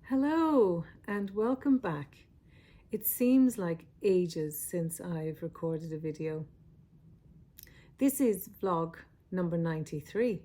Hello and welcome back. It seems like ages since I've recorded a video. This is vlog number 93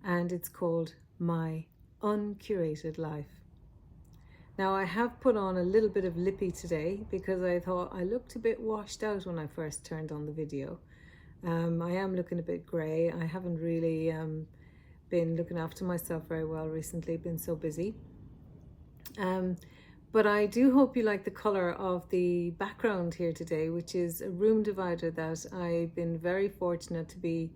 and it's called My Uncurated Life. Now I have put on a little bit of lippy today because I thought I looked a bit washed out when I first turned on the video. I am looking a bit grey. I haven't really been looking after myself very well recently, been so busy. But I do hope you like the colour of the background here today, which is a room divider that I've been very fortunate to be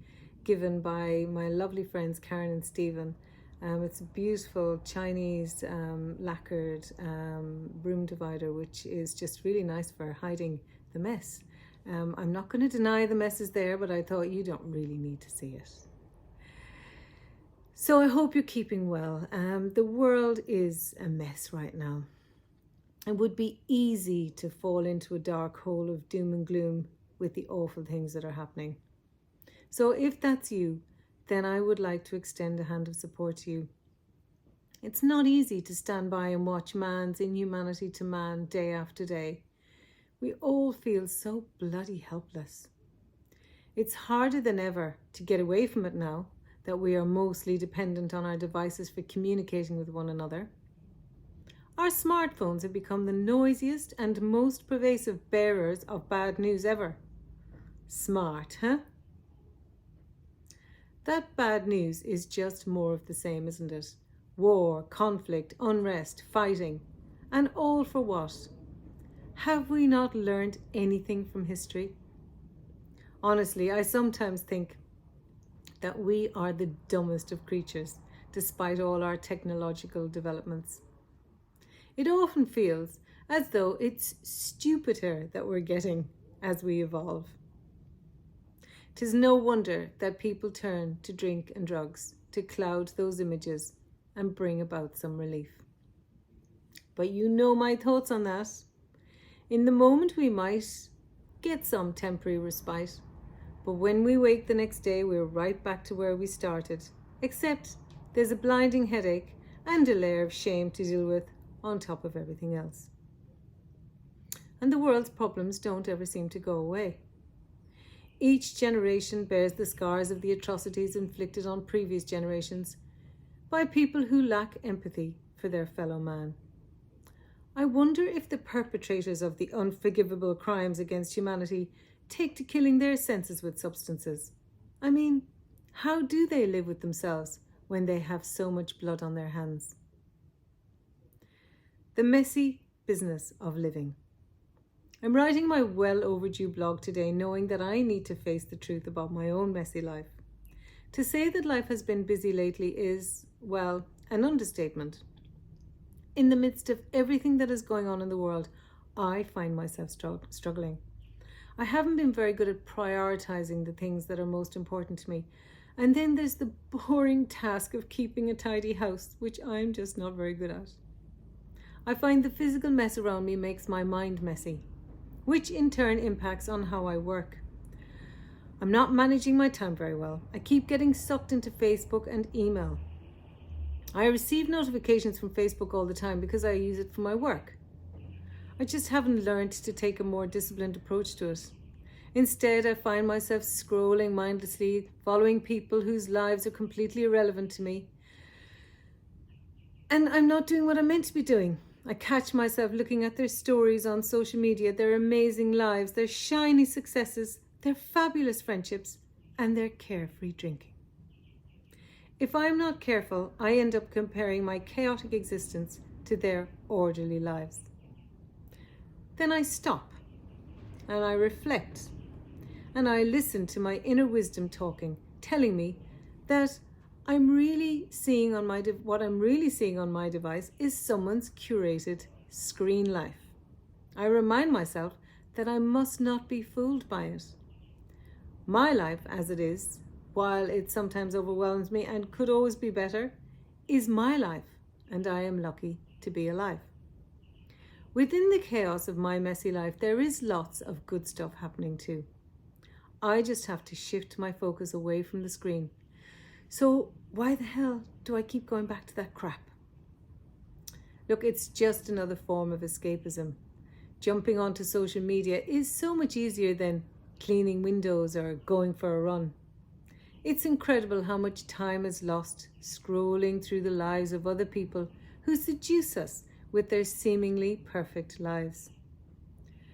given by my lovely friends Karen and Stephen. It's a beautiful Chinese lacquered room divider, which is just really nice for hiding the mess. I'm not going to deny the mess is there, but I thought you don't really need to see it. So I hope you're keeping well. The world is a mess right now. It would be easy to fall into a dark hole of doom and gloom with the awful things that are happening. So if that's you, then I would like to extend a hand of support to you. It's not easy to stand by and watch man's inhumanity to man day after day. We all feel so bloody helpless. It's harder than ever to get away from it now that we are mostly dependent on our devices for communicating with one another. Our smartphones have become the noisiest and most pervasive bearers of bad news ever. Smart, huh? That bad news is just more of the same, isn't it? War, conflict, unrest, fighting, and all for what? Have we not learned anything from history? Honestly, I sometimes think that we are the dumbest of creatures, despite all our technological developments. It often feels as though it's stupider that we're getting as we evolve. 'Tis no wonder that people turn to drink and drugs to cloud those images and bring about some relief. But you know my thoughts on that. In the moment we might get some temporary respite, but when we wake the next day, we're right back to where we started, except there's a blinding headache and a layer of shame to deal with on top of everything else. And the world's problems don't ever seem to go away. Each generation bears the scars of the atrocities inflicted on previous generations by people who lack empathy for their fellow man. I wonder if the perpetrators of the unforgivable crimes against humanity take to killing their senses with substances. I mean, how do they live with themselves when they have so much blood on their hands? The messy business of living. I'm writing my well overdue blog today knowing that I need to face the truth about my own messy life. To say that life has been busy lately is, well, an understatement. In the midst of everything that is going on in the world, I find myself struggling. I haven't been very good at prioritizing the things that are most important to me. And then there's the boring task of keeping a tidy house, which I'm just not very good at. I find the physical mess around me makes my mind messy, which in turn impacts on how I work. I'm not managing my time very well. I keep getting sucked into Facebook and email. I receive notifications from Facebook all the time because I use it for my work. I just haven't learned to take a more disciplined approach to it. Instead, I find myself scrolling mindlessly, following people whose lives are completely irrelevant to me. And I'm not doing what I'm meant to be doing. I catch myself looking at their stories on social media, their amazing lives, their shiny successes, their fabulous friendships, and their carefree drinking. If I'm not careful, I end up comparing my chaotic existence to their orderly lives. Then I stop and I reflect and I listen to my inner wisdom talking, telling me that what I'm really seeing on my device is someone's curated screen life. I remind myself that I must not be fooled by it. My life as it is, while it sometimes overwhelms me and could always be better, is my life, and I am lucky to be alive. Within the chaos of my messy life, there is lots of good stuff happening too. I just have to shift my focus away from the screen. So why the hell do I keep going back to that crap? Look, it's just another form of escapism. Jumping onto social media is so much easier than cleaning windows or going for a run. It's incredible how much time is lost scrolling through the lives of other people who seduce us with their seemingly perfect lives.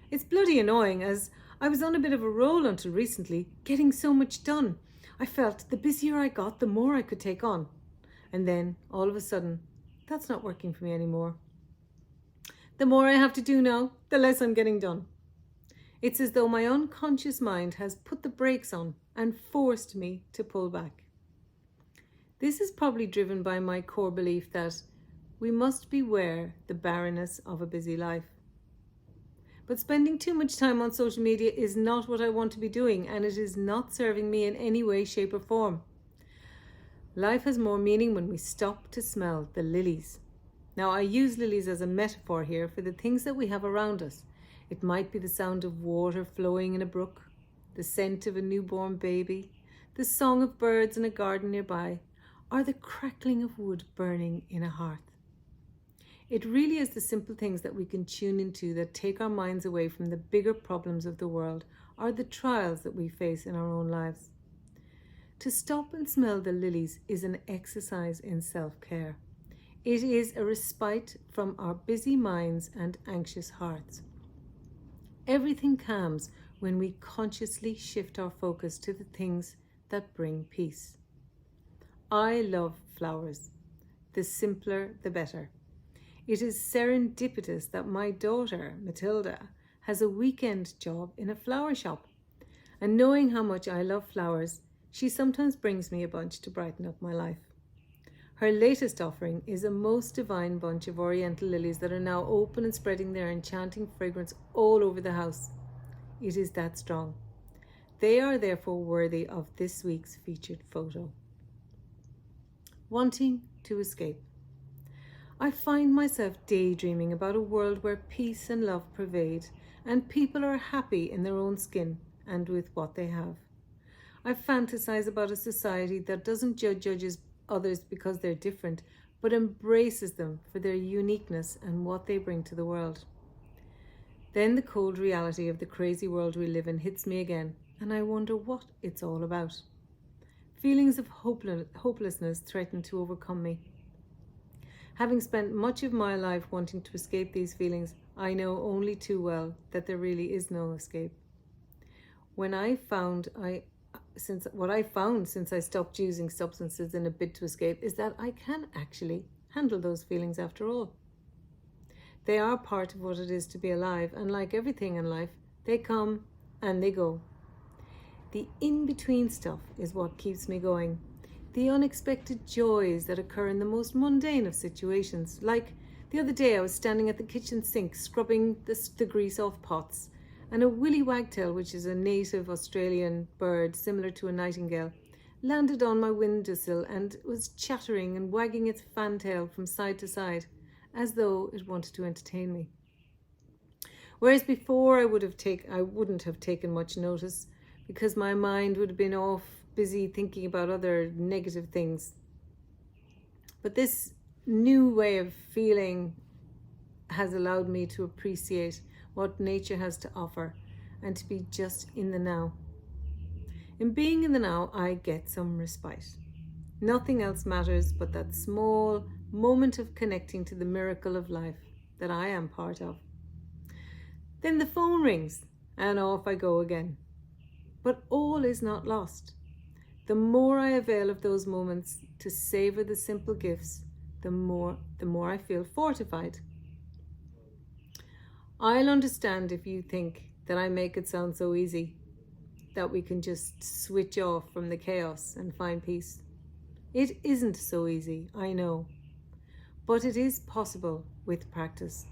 It's bloody annoying, as I was on a bit of a roll until recently, getting so much done. I felt the busier I got, the more I could take on. And then, all of a sudden, that's not working for me anymore. The more I have to do now, the less I'm getting done. It's as though my unconscious mind has put the brakes on and forced me to pull back. This is probably driven by my core belief that we must beware the barrenness of a busy life. But spending too much time on social media is not what I want to be doing, and it is not serving me in any way, shape, or form. Life has more meaning when we stop to smell the lilies. Now, I use lilies as a metaphor here for the things that we have around us. It might be the sound of water flowing in a brook, the scent of a newborn baby, the song of birds in a garden nearby, or the crackling of wood burning in a hearth. It really is the simple things that we can tune into that take our minds away from the bigger problems of the world or the trials that we face in our own lives. To stop and smell the lilies is an exercise in self-care. It is a respite from our busy minds and anxious hearts. Everything calms when we consciously shift our focus to the things that bring peace. I love flowers. The simpler, the better. It is serendipitous that my daughter, Matilda, has a weekend job in a flower shop. And knowing how much I love flowers, she sometimes brings me a bunch to brighten up my life. Her latest offering is a most divine bunch of oriental lilies that are now open and spreading their enchanting fragrance all over the house. It is that strong. They are therefore worthy of this week's featured photo. Wanting to escape. I find myself daydreaming about a world where peace and love pervade and people are happy in their own skin and with what they have. I fantasize about a society that doesn't judge others because they're different, but embraces them for their uniqueness and what they bring to the world. Then the cold reality of the crazy world we live in hits me again, and I wonder what it's all about. Feelings of hopelessness threaten to overcome me. Having spent much of my life wanting to escape these feelings, I know only too well that there really is no escape. What I found since I stopped using substances in a bid to escape is that I can actually handle those feelings after all. They are part of what it is to be alive, and like everything in life, they come and they go. The in-between stuff is what keeps me going. The unexpected joys that occur in the most mundane of situations. Like the other day I was standing at the kitchen sink scrubbing the grease off pots, and a willy wagtail, which is a native Australian bird similar to a nightingale, landed on my windowsill and was chattering and wagging its fantail from side to side as though it wanted to entertain me. Whereas before I wouldn't have taken much notice because my mind would have been off busy thinking about other negative things. But this new way of feeling has allowed me to appreciate what nature has to offer and to be just in the now. In being in the now, I get some respite. Nothing else matters but that small moment of connecting to the miracle of life that I am part of. Then the phone rings and off I go again. But all is not lost. The more I avail of those moments to savor the simple gifts, the more I feel fortified. I'll understand if you think that I make it sound so easy, that we can just switch off from the chaos and find peace. It isn't so easy, I know, but it is possible with practice.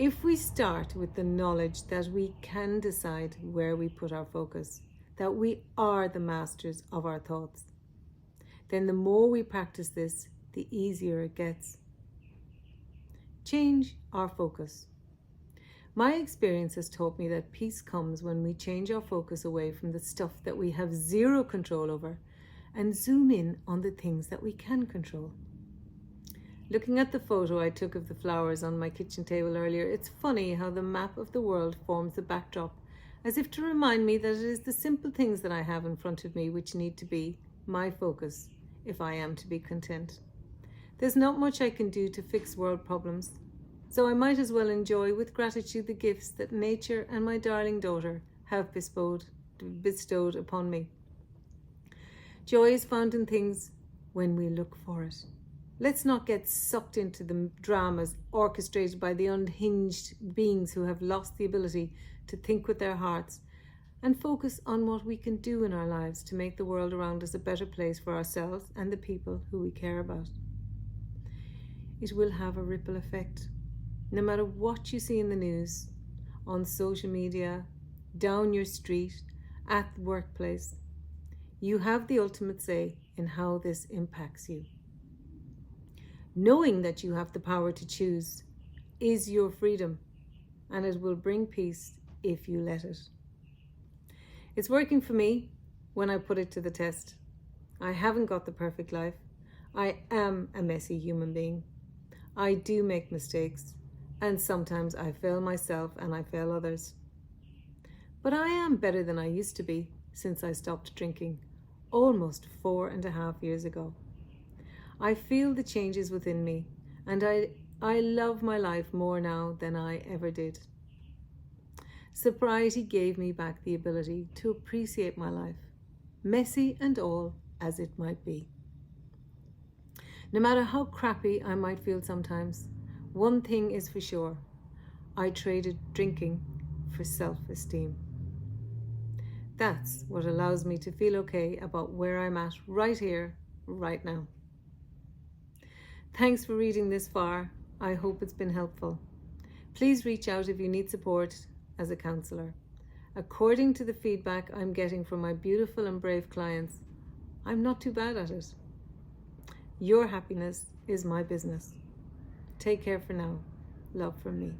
If we start with the knowledge that we can decide where we put our focus, that we are the masters of our thoughts, then the more we practice this, the easier it gets. Change our focus. My experience has taught me that peace comes when we change our focus away from the stuff that we have zero control over and zoom in on the things that we can control. Looking at the photo I took of the flowers on my kitchen table earlier, it's funny how the map of the world forms the backdrop, as if to remind me that it is the simple things that I have in front of me which need to be my focus if I am to be content. There's not much I can do to fix world problems, so I might as well enjoy with gratitude the gifts that nature and my darling daughter have bestowed upon me. Joy is found in things when we look for it. Let's not get sucked into the dramas orchestrated by the unhinged beings who have lost the ability to think with their hearts, and focus on what we can do in our lives to make the world around us a better place for ourselves and the people who we care about. It will have a ripple effect. No matter what you see in the news, on social media, down your street, at the workplace, you have the ultimate say in how this impacts you. Knowing that you have the power to choose is your freedom, and it will bring peace if you let it. It's working for me when I put it to the test. I haven't got the perfect life. I am a messy human being. I do make mistakes, and sometimes I fail myself and I fail others. But I am better than I used to be since I stopped drinking, almost 4.5 years ago. I feel the changes within me, and I love my life more now than I ever did. Sobriety gave me back the ability to appreciate my life, messy and all as it might be. No matter how crappy I might feel sometimes, one thing is for sure: I traded drinking for self-esteem. That's what allows me to feel okay about where I'm at right here, right now. Thanks for reading this far. I hope it's been helpful. Please reach out if you need support as a counsellor. According to the feedback I'm getting from my beautiful and brave clients, I'm not too bad at it. Your happiness is my business. Take care for now. Love from me.